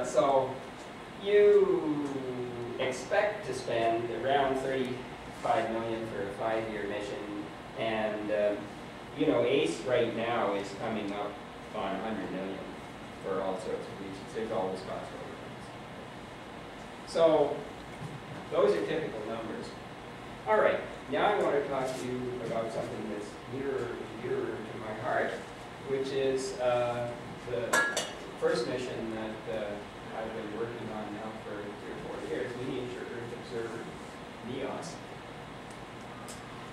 So you expect to spend around $35 million for a 5-year mission, and you know, ACE right now is coming up on $100 million for all sorts of reasons. There's always cost overruns. So those are typical numbers. All right, now I want to talk to you about something that's nearer and dearer to my heart, which is the first mission that I've been working on now for 3 or 4 years, Miniature Earth Observer, NEOS.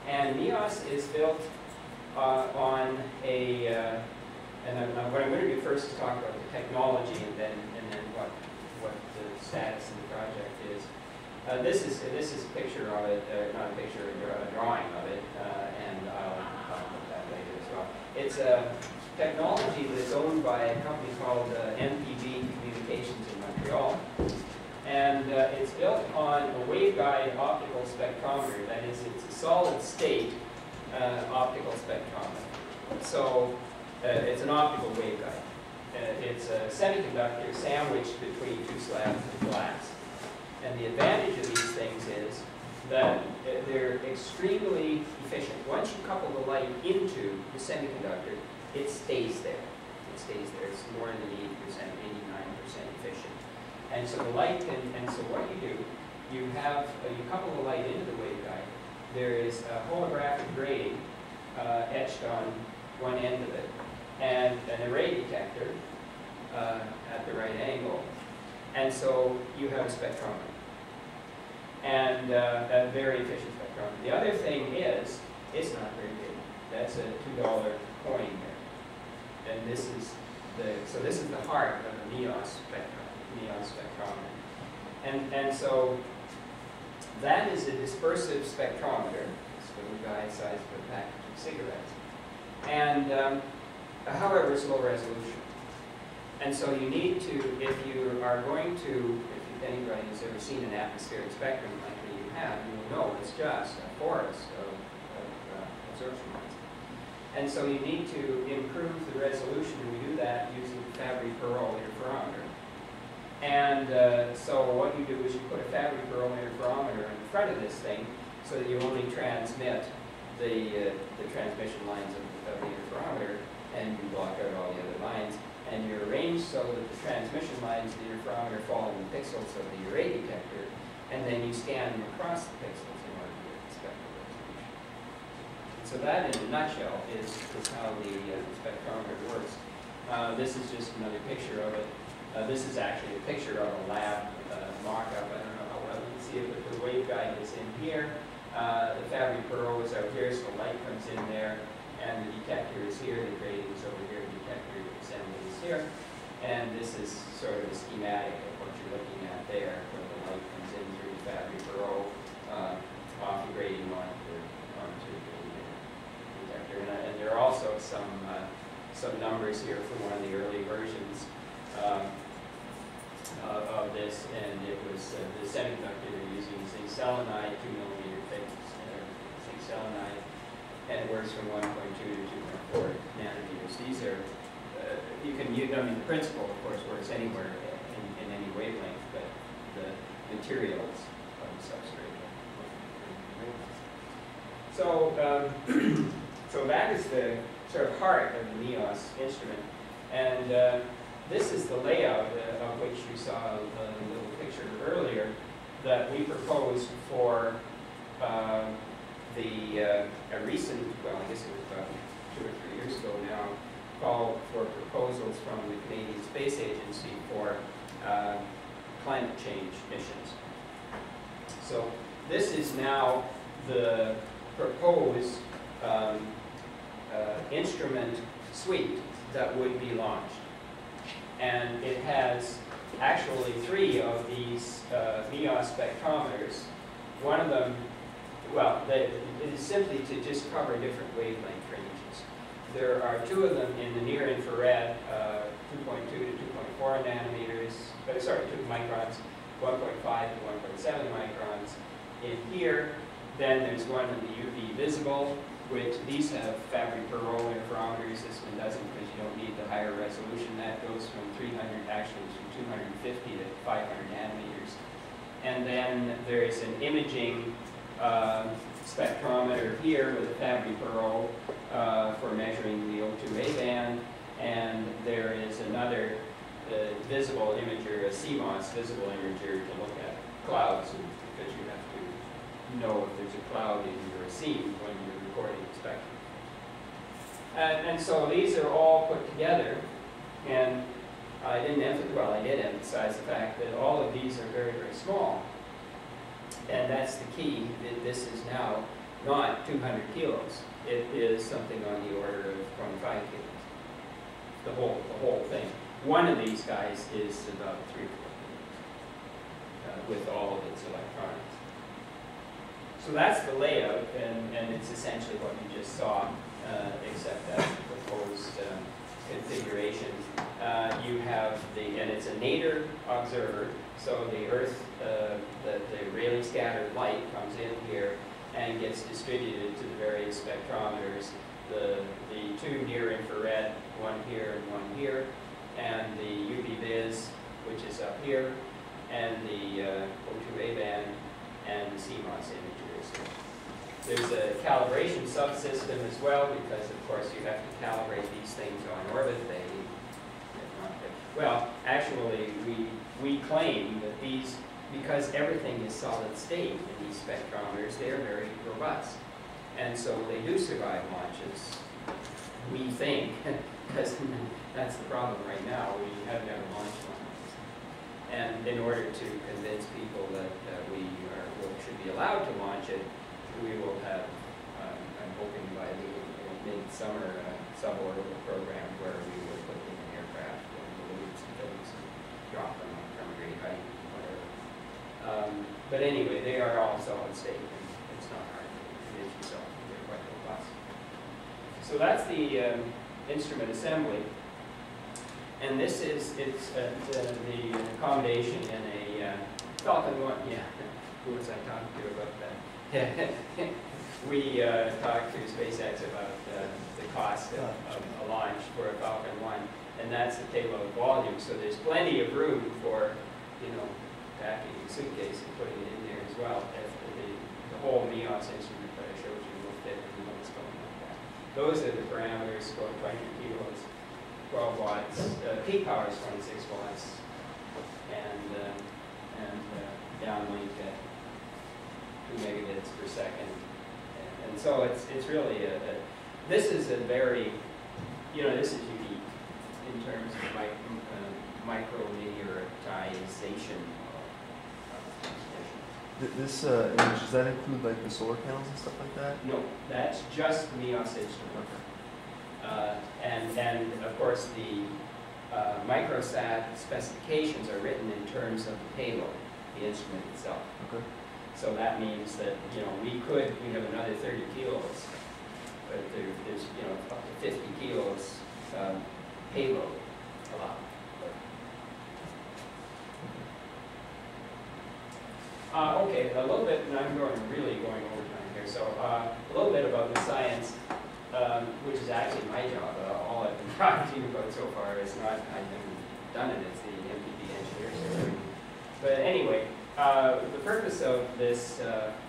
And NEOS is built on a, and what I'm going to do first is talk about the technology and then what the status of the project is. This is a picture of it, not a picture, a drawing of it, and I'll talk about that later as well. It's a technology that's owned by a company called MPB Communications in Montreal, and it's built on a waveguide optical spectrometer. That is, it's a solid state optical spectrometer. So it's an optical waveguide. It's a semiconductor sandwiched between 2 slabs of glass. And the advantage of these things is that they're extremely efficient. Once you couple the light into the semiconductor, it stays there. It stays there. It's more than 80%, 89% efficient. And so the light can, and so what you do, you couple the light into the waveguide. There is a holographic grating etched on one end of it, and an array detector at the right angle. And so you have a spectrometer, and a very efficient spectrometer. The other thing is, it's not very big. That's a $2 coin here. And this is the heart of the NEOS spectrometer. And so that is a dispersive spectrometer. It's a little guide size for a package of cigarettes. And however, it's low resolution. And so you need to, if you are going to, if anybody has ever seen an atmospheric spectrum like you have, you will know it's just a forest of absorption lines. And so you need to improve the resolution, and we do that using Fabry-Perot interferometer. And so what you do is you put a Fabry-Perot interferometer in front of this thing so that you only transmit the transmission lines of the interferometer, and you block out all the other lines. And you're arranged so that the transmission lines of the interferometer fall in the pixels of the array detector, and then you scan them across the pixels in order to get the spectral resolution. So that, in a nutshell, is how the spectrometer works. This is just another picture of it. This is actually a picture of a lab mock-up. I don't know how well you can see it, but the waveguide is in here. The Fabry-Perot is out here, so light comes in there, and the detector is here, the grating is over here, the detector assembly is here. And this is sort of a schematic of what you're looking at there, where the light comes in through the Fabry-Perot, off the grating onto the detector. And there are also some numbers here from one of the early versions of this, and it was the semiconductor they're using zinc selenide, 2 millimeter thick zinc selenide, and it works from 1.2 to 2.4 nanometers. These are, you can use, I mean, the principle, of course, works anywhere in any wavelength, but the materials of the substrate. So, so that is the sort of heart of the NEOS instrument, and this is the layout of which you saw a little picture earlier that we proposed for a recent, well, I guess it was about 2 or 3 years ago now, call for proposals from the Canadian Space Agency for climate change missions. So this is now the proposed instrument suite that would be launched. And it has actually 3 of these NEOS spectrometers. One of them, well, it is simply to just cover different wavelength ranges. There are 2 of them in the near infrared, 2.2 to 2.4 nanometers, sorry, 2 microns, 1.5 to 1.7 microns in here. Then there's one in the UV visible, which these have Fabry-Perot interferometers. This one doesn't because you don't need the higher resolution. That goes from 300, actually from 250 to 500 nanometers. And then there's an imaging spectrometer here with a Fabry-Perot for measuring the O2A band. And there is another visible imager, a CMOS visible imager, to look at clouds, because you have to know if there's a cloud in your scene when you're recording the spectrum. And so these are all put together, and I did emphasize the fact that all of these are very, very small. And that's the key. This is now not 200 kilos. It is something on the order of 25 kilos. The whole thing. One of these guys is about 3 or 4 kilos with all of its electronics. So that's the layout, and it's essentially what you just saw, except that's the proposed configuration. You have and it's a nadir observer, so the Earth, the Rayleigh scattered light comes in here and gets distributed to the various spectrometers. The two near-infrared, one here and one here, and the UV vis, which is up here, and the O2A band, and the CMOS imagers. There's a calibration subsystem as well, because of course you have to calibrate these things on orbit. Well, actually, we claim that these, because everything is solid state in these spectrometers, they are very robust. And so they do survive launches, we think, because that's the problem right now. We have never launched one. And in order to convince people that should be allowed to launch it, we will have, I'm hoping by the mid-summer suborbital program where we will put in an aircraft and balloons and things and drop them from a great height, whatever. But anyway, they are all solid state, and it's not hard to convince yourself. They're quite robust. So that's the instrument assembly. And this is the accommodation in a Falcon 1. Yeah, who was I talking to about that? We talked to SpaceX about the cost of a launch for a Falcon 1, and that's the payload volume. So there's plenty of room for, packing a suitcase and putting it in there as well. The whole MEOS instrument that I showed you will fit in what's going like that. Those are the parameters going 20 kilos. 12 watts, peak power is 26 watts, and downlink at 2 megabits per second. And so it's really this is a very, this is unique in terms of micro-linearization of transmission. This image, does that include like the solar panels and stuff like that? No, that's just MEOS instrument. And of course the microsat specifications are written in terms of the payload, the instrument itself. Okay. So that means that we have another 30 kilos, but there's up to 50 kilos payload allowed. Okay, a little bit, and I'm really going over time here. So a little bit about the science. Which is actually my job. All I've been talking to you about so far is not, I haven't done it, it's the MPP engineers. But anyway, the purpose of this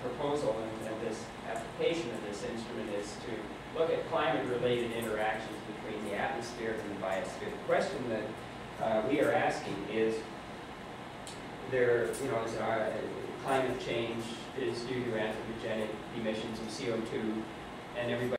proposal and this application of this instrument is to look at climate-related interactions between the atmosphere and the biosphere. The question that we are asking is, climate change is due to anthropogenic emissions of CO2, and everybody